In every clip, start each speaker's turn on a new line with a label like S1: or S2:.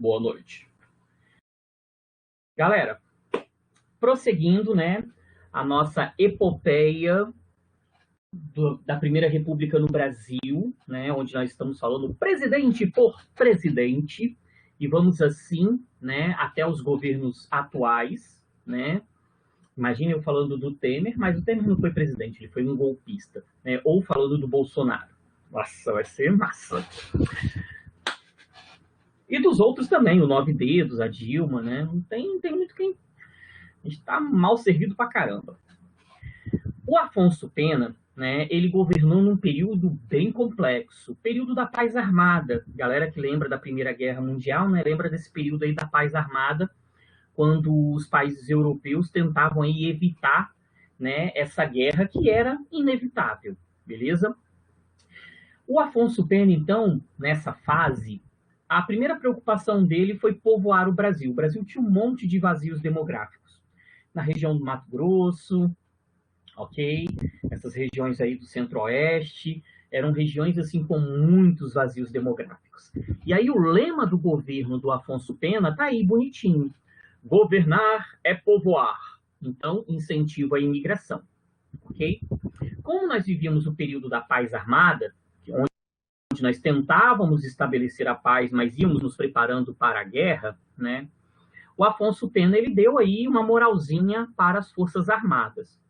S1: Boa noite. Galera, prosseguindo, né, a nossa epopeia da Primeira República no Brasil, né, onde nós estamos falando presidente por presidente, e vamos assim, né, até os governos atuais, né. Imagine eu falando do Temer, mas o Temer não foi presidente, ele foi um golpista, né, ou falando do Bolsonaro. Nossa, vai ser massa. E dos outros também, o Nove Dedos, a Dilma, né, não tem muito quem... A gente está mal servido pra caramba. O Afonso Pena, né, ele governou num período bem complexo, período da Paz Armada. Galera que lembra da Primeira Guerra Mundial, né, lembra desse período aí da Paz Armada, quando os países europeus tentavam aí evitar, né, essa guerra que era inevitável, beleza? O Afonso Pena, então, nessa fase, a primeira preocupação dele foi povoar o Brasil. O Brasil tinha um monte de vazios demográficos. Na região do Mato Grosso, ok? Essas regiões aí do Centro-Oeste eram regiões assim com muitos vazios demográficos. E aí o lema do governo do Afonso Pena tá aí bonitinho. Governar é povoar. Então, incentivo a imigração, ok? Como nós vivíamos o período da Paz Armada, onde nós tentávamos estabelecer a paz, mas íamos nos preparando para a guerra, né? O Afonso Pena, ele deu aí uma moralzinha para as Forças Armadas.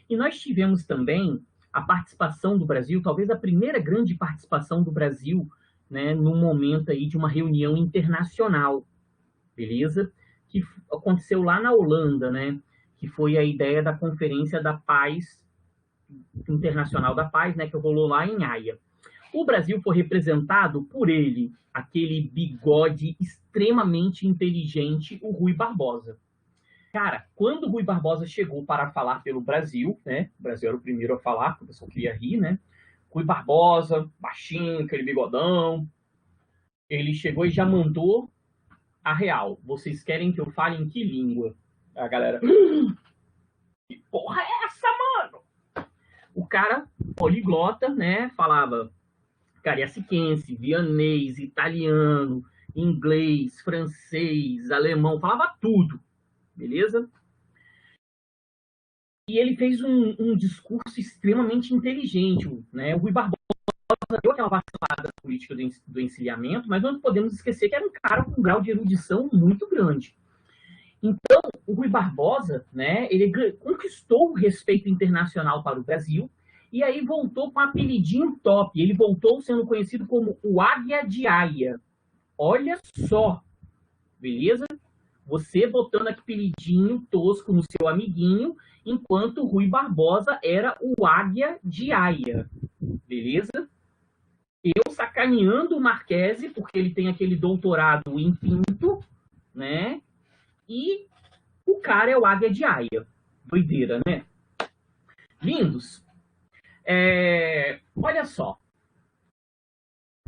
S1: E nós tivemos também a participação do Brasil, talvez a primeira grande participação do Brasil, né, num momento aí de uma reunião internacional, beleza? Que aconteceu lá na Holanda, né? Que foi a ideia da Conferência da Paz, Internacional da Paz, né? Que rolou lá em Haia. O Brasil foi representado por ele, aquele bigode extremamente inteligente, o Rui Barbosa. Cara, quando o Rui Barbosa chegou para falar pelo Brasil, né? O Brasil era o primeiro a falar, porque o pessoal queria rir, né? Rui Barbosa, baixinho, aquele bigodão. Ele chegou e já mandou a real. Vocês querem que eu fale em que língua? A galera... Que porra é essa, mano? O cara, poliglota, né? Falava cariaciquense, vianês, italiano, inglês, francês, alemão. Falava tudo, beleza? E ele fez um discurso extremamente inteligente, né? O Rui Barbosa deu aquela vacilada política do encilhamento, mas não podemos esquecer que era um cara com um grau de erudição muito grande. Então, o Rui Barbosa, né, ele conquistou o respeito internacional para o Brasil e aí voltou com um apelidinho top. Ele voltou sendo conhecido como o Águia de Haia. Olha só, beleza? Você botando apelidinho tosco no seu amiguinho, enquanto o Rui Barbosa era o Águia de Haia, beleza? Eu sacaneando o Marquese, porque ele tem aquele doutorado em pinto, né? E o cara é o Águia de Haia. Doideira, né? Lindos. Olha só.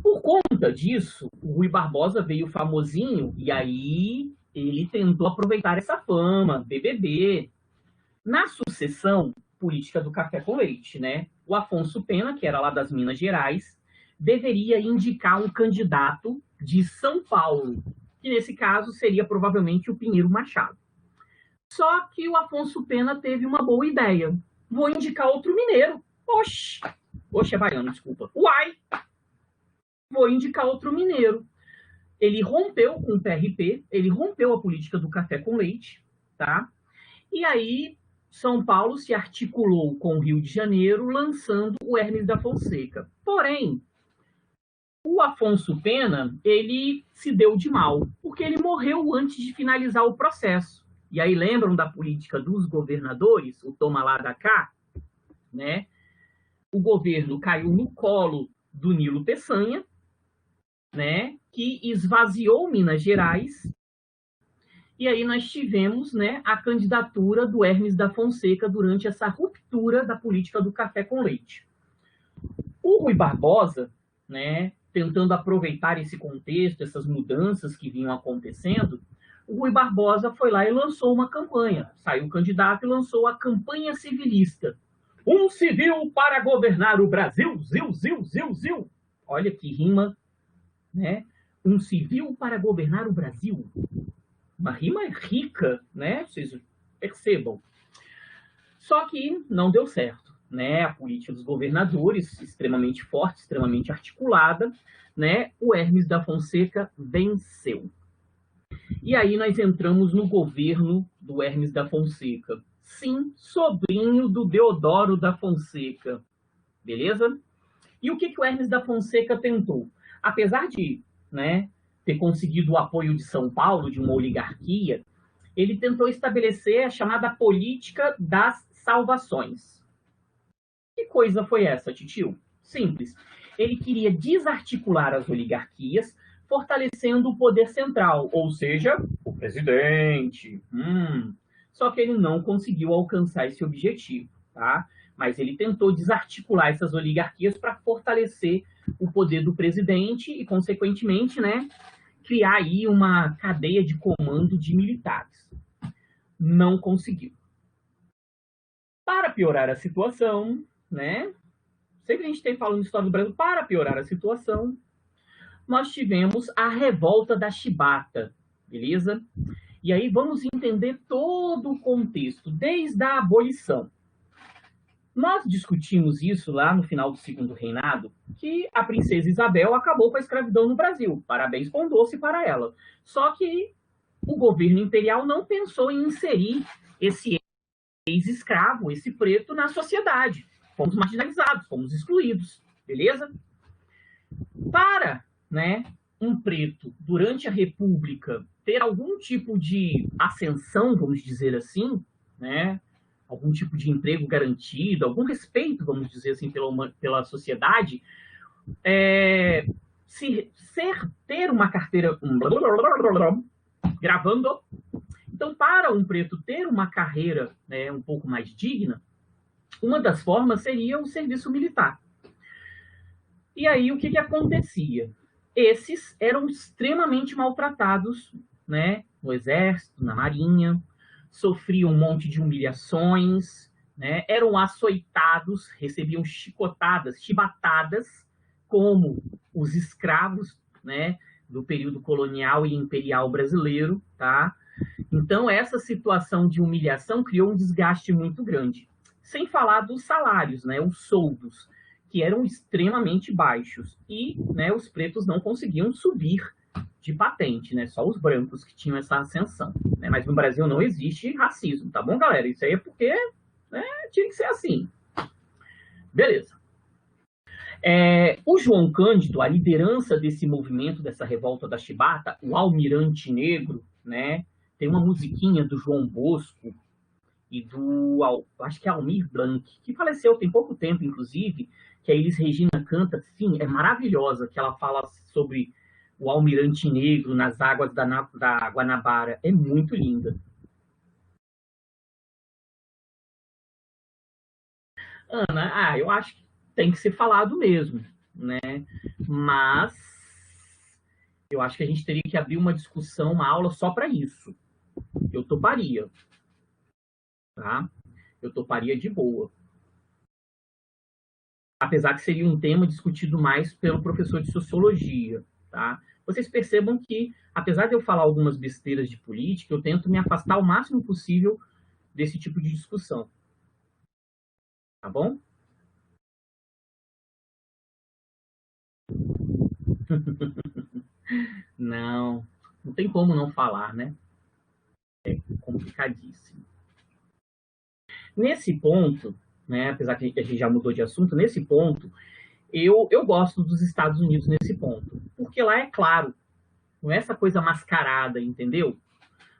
S1: Por conta disso, o Rui Barbosa veio famosinho e aí ele tentou aproveitar essa fama, BBB. Na sucessão política do café com leite, né? O Afonso Pena, que era lá das Minas Gerais, deveria indicar um candidato de São Paulo, que nesse caso seria provavelmente o Pinheiro Machado. Só que o Afonso Pena teve uma boa ideia. Vou indicar outro mineiro. Oxe, é baiano, desculpa. Uai! Vou indicar outro mineiro. Ele rompeu com o PRP, ele rompeu a política do café com leite, tá? E aí São Paulo se articulou com o Rio de Janeiro, lançando o Hermes da Fonseca. Porém, o Afonso Pena, ele se deu de mal, porque ele morreu antes de finalizar o processo. E aí lembram da política dos governadores, o toma lá da cá, né? O governo caiu no colo do Nilo Peçanha, né? Que esvaziou Minas Gerais. E aí nós tivemos, né, a candidatura do Hermes da Fonseca durante essa ruptura da política do café com leite. O Rui Barbosa, né, tentando aproveitar esse contexto, essas mudanças que vinham acontecendo, o Rui Barbosa foi lá e lançou uma campanha. Saiu o candidato e lançou a campanha civilista. Um civil para governar o Brasil, zil, zil, zil, zil. Olha que rima, né? um civil para governar o Brasil. Uma rima rica, né? Vocês percebam. Só que não deu certo, né? A política dos governadores, extremamente forte, extremamente articulada, né? O Hermes da Fonseca venceu. E aí nós entramos no governo do Hermes da Fonseca. Sim, sobrinho do Deodoro da Fonseca. Beleza? E o que o Hermes da Fonseca tentou? Apesar de, né, ter conseguido o apoio de São Paulo, de uma oligarquia, ele tentou estabelecer a chamada política das salvações. Que coisa foi essa, titio? Simples. Ele queria desarticular as oligarquias, fortalecendo o poder central, ou seja, o presidente. Só que ele não conseguiu alcançar esse objetivo, tá? Mas ele tentou desarticular essas oligarquias para fortalecer o poder do presidente e, consequentemente, né, criar aí uma cadeia de comando de militares. Não conseguiu. Para piorar a situação, né? Sempre a gente tem falando de história do Brasil, para piorar a situação, nós tivemos a revolta da Chibata, beleza? E aí vamos entender todo o contexto, desde a abolição. Nós discutimos isso lá no final do Segundo Reinado, que a princesa Isabel acabou com a escravidão no Brasil. Parabéns, pão doce para ela. Só que o governo imperial não pensou em inserir esse ex-escravo, esse preto, na sociedade. Fomos marginalizados, fomos excluídos, beleza? Para, né, um preto, durante a República, ter algum tipo de ascensão, vamos dizer assim, né, algum tipo de emprego garantido, algum respeito, vamos dizer assim, pela sociedade, ter uma carteira... Gravando. Então, para um preto ter uma carreira, né, um pouco mais digna, uma das formas seria o serviço militar. E aí, o que acontecia? Esses eram extremamente maltratados, né, no exército, na marinha, sofriam um monte de humilhações, né, eram açoitados, recebiam chicotadas, chibatadas, como os escravos, né, do período colonial e imperial brasileiro, tá? Então, essa situação de humilhação criou um desgaste muito grande. Sem falar dos salários, né, os soldos, que eram extremamente baixos. E, né, os pretos não conseguiam subir de patente, né? Só os brancos que tinham essa ascensão. Né? Mas no Brasil não existe racismo, tá bom, galera? Isso aí é porque, né, tinha que ser assim. Beleza. O João Cândido, a liderança desse movimento, dessa revolta da Chibata, o Almirante Negro, né? Tem uma musiquinha do João Bosco e do, acho que é Almir Blanc, que faleceu tem pouco tempo, inclusive, que a Elis Regina canta, sim, é maravilhosa, que ela fala sobre o Almirante Negro nas águas da Guanabara. É muito linda. Ana, eu acho que tem que ser falado mesmo, né? Mas eu acho que a gente teria que abrir uma discussão, uma aula só para isso. Eu toparia, tá? Eu toparia de boa. Apesar que seria um tema discutido mais pelo professor de sociologia, tá? Vocês percebam que, apesar de eu falar algumas besteiras de política, eu tento me afastar o máximo possível desse tipo de discussão. Tá bom? Não, não tem como não falar, né? É complicadíssimo. Nesse ponto, né, apesar que a gente já mudou de assunto, nesse ponto, eu gosto dos Estados Unidos nesse ponto. Porque lá é claro, não é essa coisa mascarada, entendeu?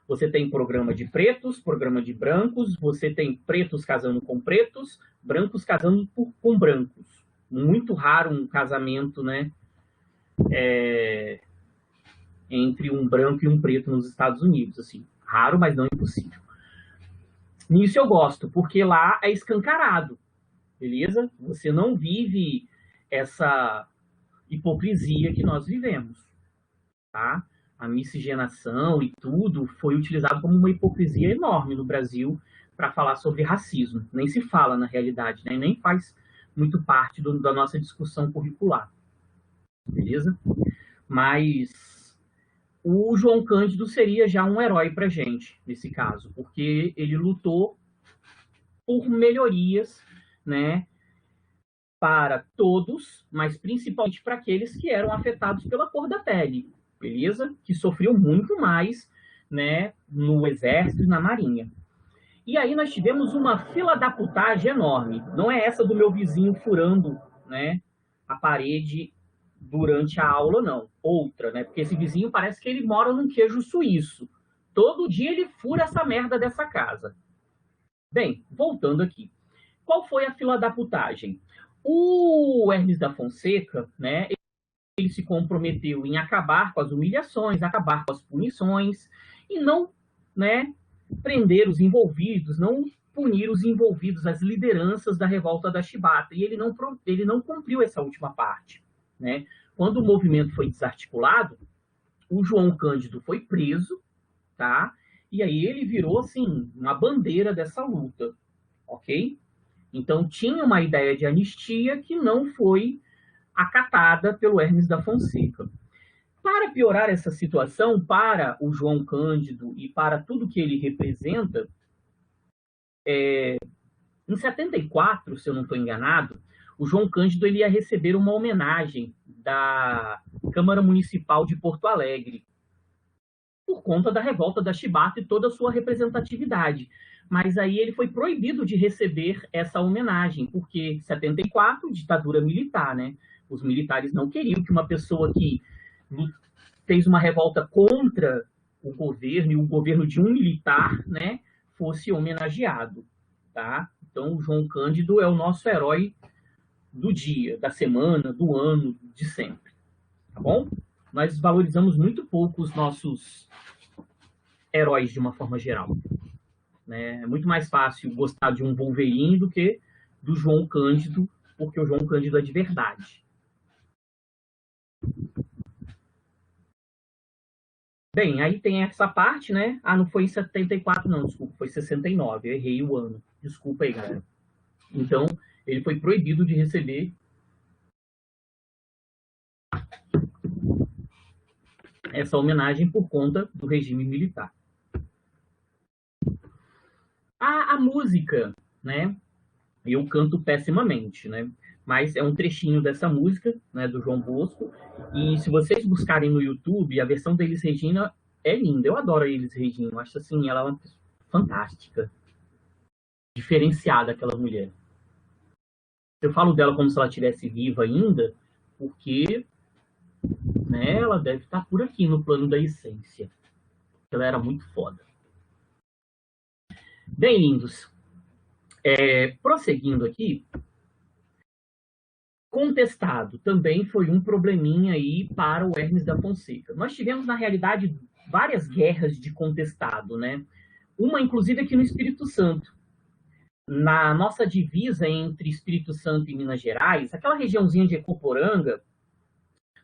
S1: Você tem programa de pretos, programa de brancos, você tem pretos casando com pretos, brancos casando com brancos. Muito raro um casamento, né, entre um branco e um preto nos Estados Unidos, assim. Raro, mas não impossível. Nisso eu gosto, porque lá é escancarado, beleza? Você não vive essa hipocrisia que nós vivemos, tá? A miscigenação e tudo foi utilizado como uma hipocrisia enorme no Brasil para falar sobre racismo. Nem se fala na realidade, né? Nem faz muito parte da nossa discussão curricular, beleza? Mas o João Cândido seria já um herói para a gente, nesse caso, porque ele lutou por melhorias, né, para todos, mas principalmente para aqueles que eram afetados pela cor da pele, beleza? Que sofriam muito mais, né, no exército e na marinha. E aí nós tivemos uma fila da putagem enorme. Não é essa do meu vizinho furando, né, a parede durante a aula, não. Outra, né? Porque esse vizinho parece que ele mora num queijo suíço. Todo dia ele fura essa merda dessa casa. Bem, voltando aqui. Qual foi a fila da putagem? O Hermes da Fonseca, né, ele se comprometeu em acabar com as humilhações, acabar com as punições e não, né, prender os envolvidos, não punir os envolvidos, as lideranças da revolta da Chibata. E ele não cumpriu essa última parte, né? Quando o movimento foi desarticulado, o João Cândido foi preso, tá? E aí ele virou, assim, uma bandeira dessa luta, ok? Então tinha uma ideia de anistia que não foi acatada pelo Hermes da Fonseca. Para piorar essa situação, para o João Cândido e para tudo que ele representa, em 74, se eu não estou enganado, o João Cândido ele ia receber uma homenagem da Câmara Municipal de Porto Alegre, por conta da revolta da Chibata e toda a sua representatividade. Mas aí ele foi proibido de receber essa homenagem, porque 74, ditadura militar, né? Os militares não queriam que uma pessoa que fez uma revolta contra o governo e o governo de um militar, né, fosse homenageado, tá? Então, o João Cândido é o nosso herói do dia, da semana, do ano, de sempre, tá bom? Nós valorizamos muito pouco os nossos heróis de uma forma geral, né? É muito mais fácil gostar de um Wolverine do que do João Cândido, porque o João Cândido é de verdade. Bem, aí tem essa parte, né? Ah, não foi em 74, não, desculpa, foi 69, eu errei o ano. Desculpa aí, galera. Então, ele foi proibido de receber essa homenagem por conta do regime militar. A música, né? Eu canto pessimamente, né? Mas é um trechinho dessa música, né, do João Bosco. E se vocês buscarem no YouTube, a versão da Elis Regina é linda. Eu adoro a Elis Regina. Eu acho assim, ela é uma pessoa fantástica, diferenciada, aquela mulher. Eu falo dela como se ela estivesse viva ainda, porque, né, ela deve estar por aqui no plano da essência. Ela era muito foda. Bem, lindos. Prosseguindo aqui, contestado também foi um probleminha aí para o Hermes da Fonseca. Nós tivemos, na realidade, várias guerras de contestado, né? Uma, inclusive, aqui no Espírito Santo. Na nossa divisa entre Espírito Santo e Minas Gerais, aquela regiãozinha de Ecoporanga,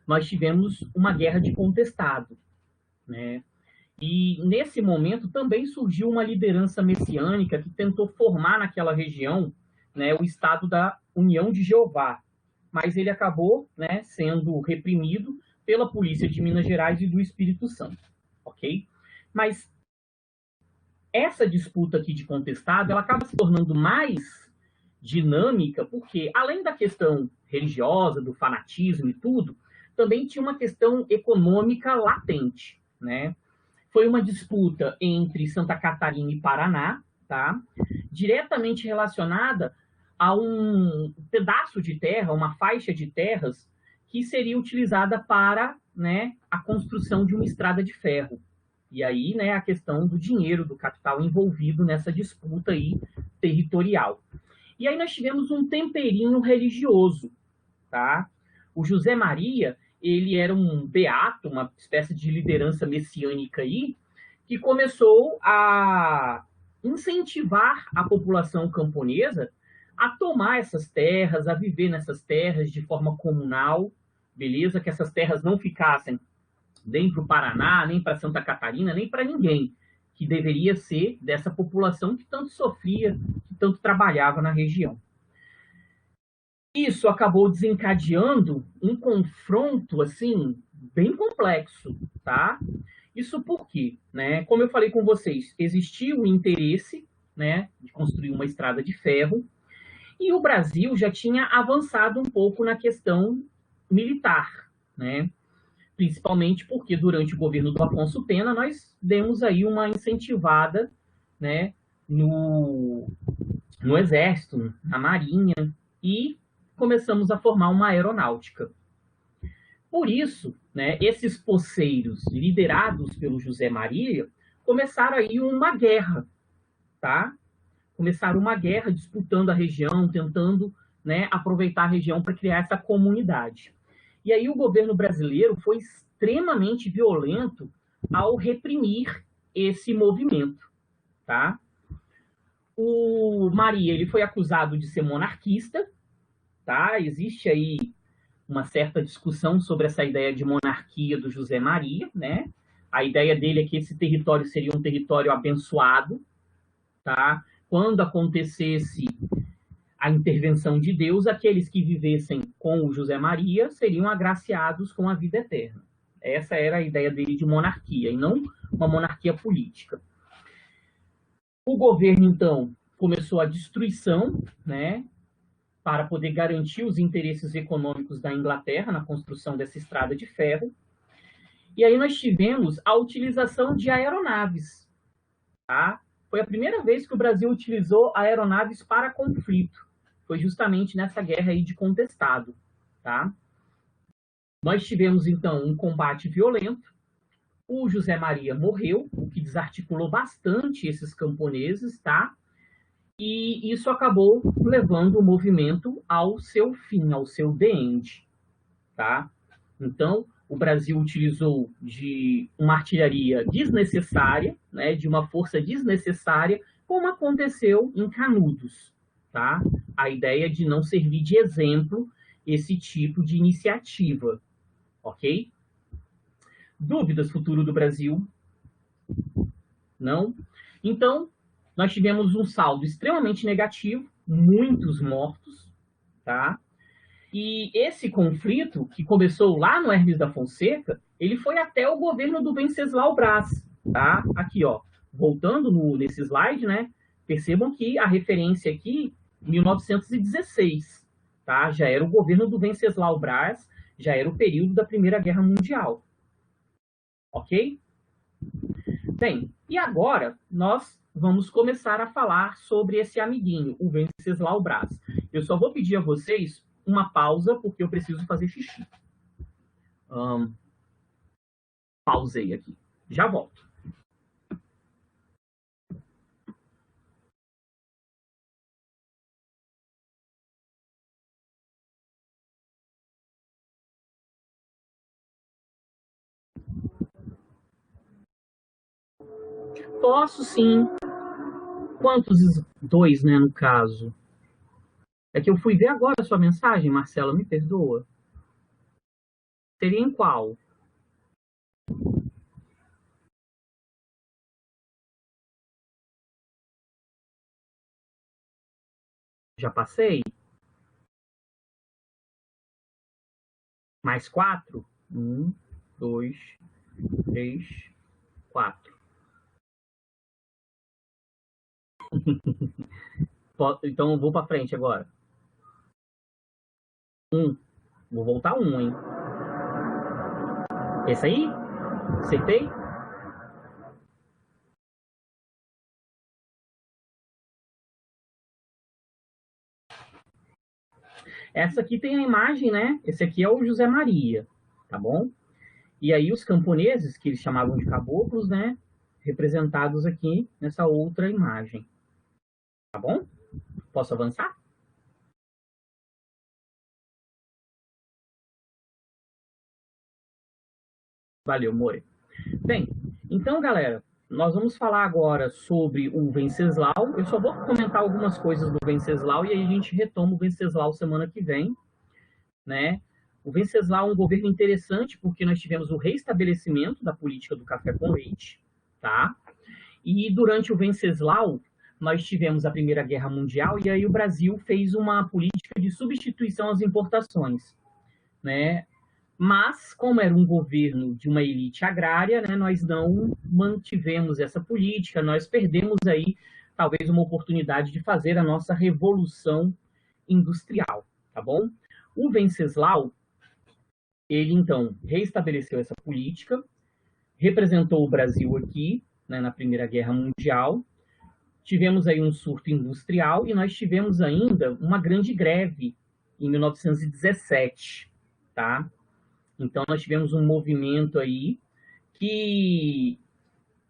S1: nós tivemos uma guerra de contestado, né? E nesse momento também surgiu uma liderança messiânica que tentou formar naquela região, né, o Estado da União de Jeová, mas ele acabou, né, sendo reprimido pela polícia de Minas Gerais e do Espírito Santo, ok? Mas essa disputa aqui de contestado, ela acaba se tornando mais dinâmica, porque além da questão religiosa, do fanatismo e tudo, também tinha uma questão econômica latente, né? Foi uma disputa entre Santa Catarina e Paraná, tá? Diretamente relacionada a um pedaço de terra, uma faixa de terras que seria utilizada para, né, a construção de uma estrada de ferro. E aí, né, a questão do dinheiro, do capital envolvido nessa disputa aí territorial. E aí nós tivemos um temperinho religioso, tá? O José Maria, ele era um beato, uma espécie de liderança messiânica aí, que começou a incentivar a população camponesa a tomar essas terras, a viver nessas terras de forma comunal, beleza? Que essas terras não ficassem nem para o Paraná, nem para Santa Catarina, nem para ninguém, que deveria ser dessa população que tanto sofria, que tanto trabalhava na região. Isso acabou desencadeando um confronto, assim, bem complexo, tá? Isso porque, né, como eu falei com vocês, existia o interesse, né, de construir uma estrada de ferro, e o Brasil já tinha avançado um pouco na questão militar, né? Principalmente porque durante o governo do Afonso Pena nós demos aí uma incentivada, né, no Exército, na Marinha, e começamos a formar uma aeronáutica. Por isso, né, esses poceiros liderados pelo José Maria começaram aí uma guerra, tá? Começaram uma guerra disputando a região, tentando, né, aproveitar a região para criar essa comunidade. E aí o governo brasileiro foi extremamente violento ao reprimir esse movimento, tá? O Maria, ele foi acusado de ser monarquista, tá? Existe aí uma certa discussão sobre essa ideia de monarquia do José Maria, né? A ideia dele é que esse território seria um território abençoado, tá? Quando acontecesse a intervenção de Deus, aqueles que vivessem com o José Maria seriam agraciados com a vida eterna. Essa era a ideia dele de monarquia, e não uma monarquia política. O governo, então, começou a destruição, né, para poder garantir os interesses econômicos da Inglaterra na construção dessa estrada de ferro. E aí nós tivemos a utilização de aeronaves, tá? Foi a primeira vez que o Brasil utilizou aeronaves para conflito. Foi justamente nessa guerra aí de contestado, tá? Nós tivemos, então, um combate violento. O José Maria morreu, o que desarticulou bastante esses camponeses, tá? E isso acabou levando o movimento ao seu fim, ao seu the end, tá? Então, o Brasil utilizou de uma artilharia desnecessária, né, de uma força desnecessária, como aconteceu em Canudos, tá? A ideia de não servir de exemplo esse tipo de iniciativa, ok? Dúvidas futuro do Brasil? Não? Então, nós tivemos um saldo extremamente negativo, muitos mortos, tá? E esse conflito, que começou lá no Hermes da Fonseca, ele foi até o governo do Venceslau Braz, tá? Aqui, ó, voltando nesse slide, né? Percebam que a referência aqui, 1916, tá? Já era o governo do Venceslau Braz, já era o período da Primeira Guerra Mundial. Ok? Bem, e agora nós vamos começar a falar sobre esse amiguinho, o Venceslau Braz. Eu só vou pedir a vocês uma pausa, porque eu preciso fazer xixi. Pausei aqui. Já volto. Posso sim. Quantos dois, né, no caso? É que eu fui ver agora a sua mensagem, Marcela, me perdoa. Seria em qual? Já passei? Mais 4? 1, 2, 3, 4. Então eu vou para frente agora. 1. Vou voltar 1, hein? Esse aí? Acertei? Essa aqui tem a imagem, né? Esse aqui é o José Maria, tá bom? E aí os camponeses, que eles chamavam de caboclos, né? Representados aqui nessa outra imagem. Tá bom? Posso avançar? Valeu, More. Bem, então, galera, nós vamos falar agora sobre o Venceslau. Eu só vou comentar algumas coisas do Venceslau e aí a gente retoma o Venceslau semana que vem, né? O Venceslau é um governo interessante porque nós tivemos o reestabelecimento da política do café com leite, tá? E durante o Venceslau, nós tivemos a Primeira Guerra Mundial e aí o Brasil fez uma política de substituição às importações, né? Mas, como era um governo de uma elite agrária, né, nós não mantivemos essa política, nós perdemos aí talvez uma oportunidade de fazer a nossa revolução industrial, tá bom? O Venceslau, ele então reestabeleceu essa política, representou o Brasil aqui, né, na Primeira Guerra Mundial, tivemos aí um surto industrial e nós tivemos ainda uma grande greve em 1917, tá? Então, nós tivemos um movimento aí que,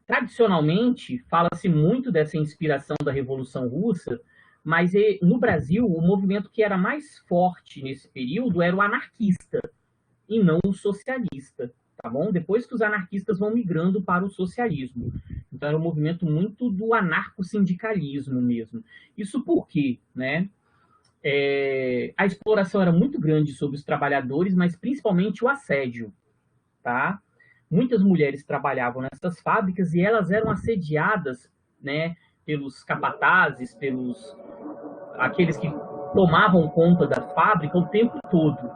S1: tradicionalmente, fala-se muito dessa inspiração da Revolução Russa, mas no Brasil, o movimento que era mais forte nesse período era o anarquista, e não o socialista, tá bom? Depois que os anarquistas vão migrando para o socialismo. Então, era um movimento muito do anarco-sindicalismo mesmo. Isso por quê, né? A exploração era muito grande sobre os trabalhadores, mas principalmente o assédio, tá? Muitas mulheres trabalhavam nessas fábricas e elas eram assediadas, né, pelos capatazes, pelos aqueles que tomavam conta da fábrica o tempo todo,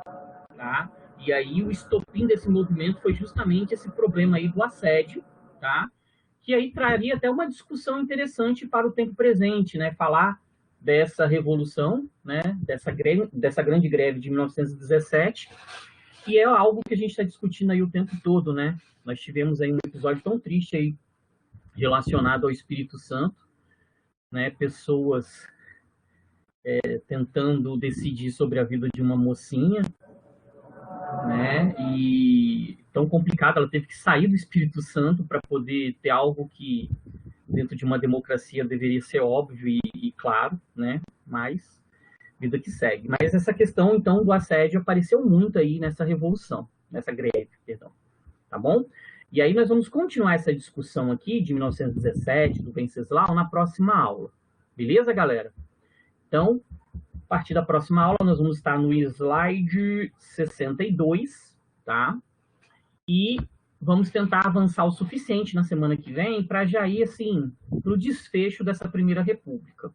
S1: tá? E aí o estopim desse movimento foi justamente esse problema aí do assédio, tá? Que aí traria até uma discussão interessante para o tempo presente, né? Falar dessa revolução, né? Dessa grande greve de 1917, que é algo que a gente está discutindo aí o tempo todo, né? Nós tivemos aí um episódio tão triste aí relacionado ao Espírito Santo, né? Pessoas tentando decidir sobre a vida de uma mocinha, né? E tão complicado, ela teve que sair do Espírito Santo para poder ter algo que dentro de uma democracia deveria ser óbvio e claro, né? Mas vida que segue. Mas essa questão, então, do assédio apareceu muito aí nessa revolução, nessa greve, perdão. Tá bom? E aí nós vamos continuar essa discussão aqui de 1917, do Venceslau, na próxima aula. Beleza, galera? Então, a partir da próxima aula, nós vamos estar no slide 62, tá? E vamos tentar avançar o suficiente na semana que vem para já ir, assim, para o desfecho dessa Primeira República.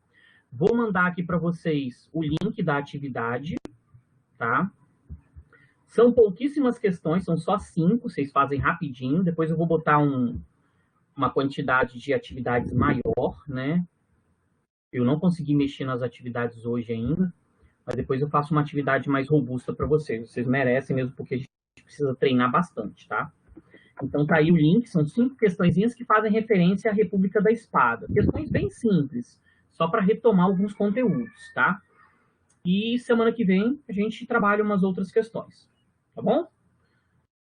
S1: Vou mandar aqui para vocês o link da atividade, tá? São pouquíssimas questões, são só 5, vocês fazem rapidinho. Depois eu vou botar uma quantidade de atividades maior, né? Eu não consegui mexer nas atividades hoje ainda, mas depois eu faço uma atividade mais robusta para vocês. Vocês merecem mesmo, porque a gente precisa treinar bastante, tá? Então tá aí o link, são 5 questõezinhas que fazem referência à República da Espada. Questões bem simples, só para retomar alguns conteúdos, tá? E semana que vem a gente trabalha umas outras questões, tá bom?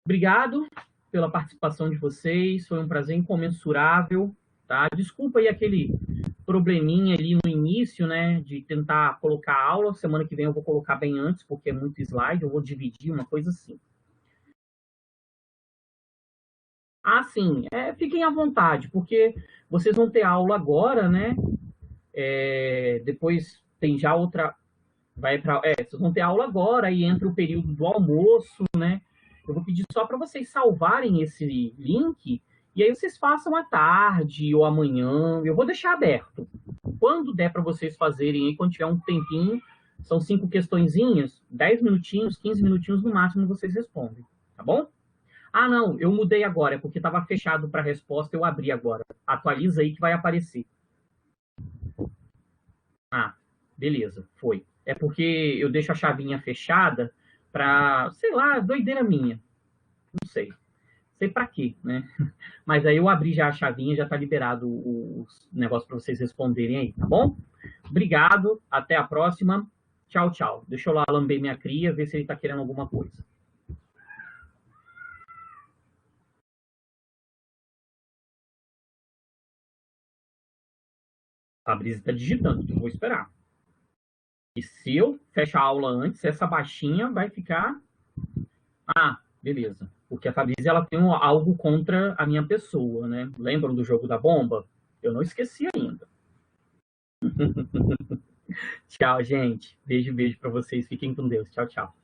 S1: Obrigado pela participação de vocês, foi um prazer incomensurável, tá? Desculpa aí aquele probleminha ali no início, né, de tentar colocar a aula. Semana que vem eu vou colocar bem antes, porque é muito slide, eu vou dividir uma coisa assim. Ah, sim, fiquem à vontade, porque vocês vão ter aula agora, né? Depois tem já outra. Vocês vão ter aula agora e entra o período do almoço, né? Eu vou pedir só para vocês salvarem esse link e aí vocês façam à tarde ou amanhã. Eu vou deixar aberto. Quando der para vocês fazerem aí, quando tiver um tempinho, são 5 questõezinhas, 10 minutinhos, 15 minutinhos no máximo vocês respondem, tá bom? Ah, não, eu mudei agora, é porque estava fechado para resposta, eu abri agora. Atualiza aí que vai aparecer. Ah, beleza, foi. É porque eu deixo a chavinha fechada para, sei lá, doideira minha. Não sei. Sei para quê, né? Mas aí eu abri já a chavinha, já tá liberado o negócio para vocês responderem aí, tá bom? Obrigado, até a próxima. Tchau, tchau. Deixa eu lá lamber minha cria, ver se ele tá querendo alguma coisa. A Brisa está digitando, eu vou esperar. E se eu fechar a aula antes, essa baixinha vai ficar... Ah, beleza. Porque a Fabrícia, ela tem algo contra a minha pessoa, né? Lembram do jogo da bomba? Eu não esqueci ainda. Tchau, gente. Beijo, beijo para vocês. Fiquem com Deus. Tchau, tchau.